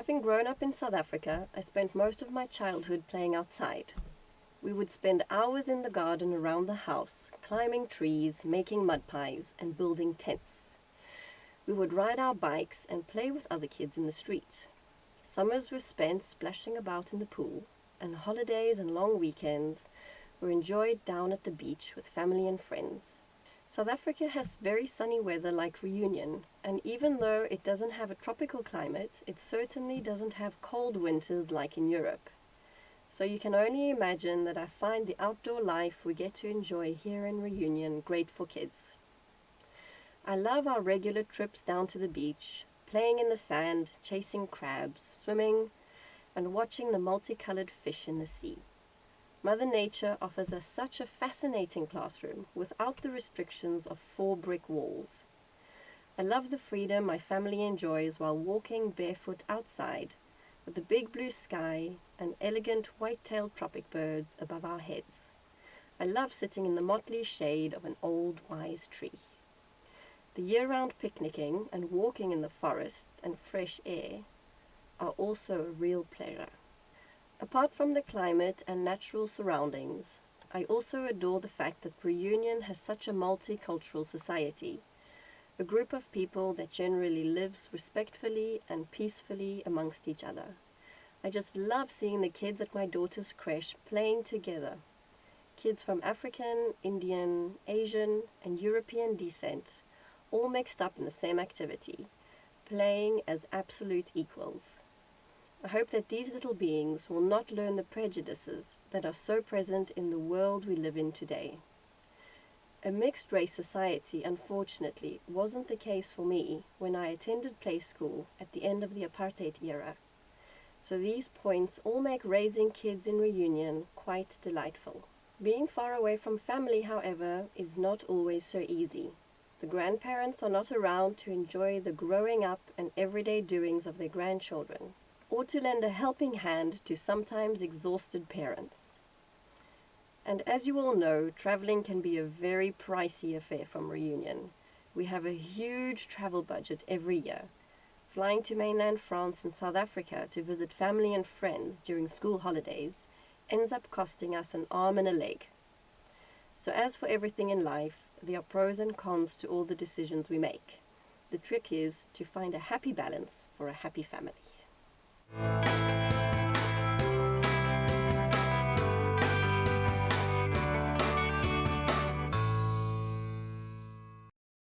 Having grown up in South Africa, I spent most of my childhood playing outside. We would spend hours in the garden around the house, climbing trees, making mud pies, and building tents. We would ride our bikes and play with other kids in the street. Summers were spent splashing about in the pool, and holidays and long weekends were enjoyed down at the beach with family and friends. South Africa has very sunny weather like Réunion, and even though it doesn't have a tropical climate, it certainly doesn't have cold winters like in Europe. So you can only imagine that I find the outdoor life we get to enjoy here in Réunion great for kids. I love our regular trips down to the beach, playing in the sand, chasing crabs, swimming, and watching the multicolored fish in the sea. Mother Nature offers us such a fascinating classroom without the restrictions of 4 brick walls. I love the freedom my family enjoys while walking barefoot outside, with the big blue sky and elegant white-tailed tropic birds above our heads. I love sitting in the motley shade of an old wise tree. The year-round picnicking and walking in the forests and fresh air are also a real pleasure. Apart from the climate and natural surroundings, I also adore the fact that Reunion has such a multicultural society, a group of people that generally lives respectfully and peacefully amongst each other. I just love seeing the kids at my daughter's creche playing together. Kids from African, Indian, Asian, and European descent, all mixed up in the same activity, playing as absolute equals. I hope that these little beings will not learn the prejudices that are so present in the world we live in today. A mixed-race society, unfortunately, wasn't the case for me when I attended play school at the end of the apartheid era. So these points all make raising kids in Reunion quite delightful. Being far away from family, however, is not always so easy. The grandparents are not around to enjoy the growing up and everyday doings of their grandchildren, or to lend a helping hand to sometimes exhausted parents. And as you all know, traveling can be a very pricey affair from Reunion. We have a huge travel budget every year. Flying to mainland France and South Africa to visit family and friends during school holidays ends up costing us an arm and a leg. So as for everything in life, there are pros and cons to all the decisions we make. The trick is to find a happy balance for a happy family.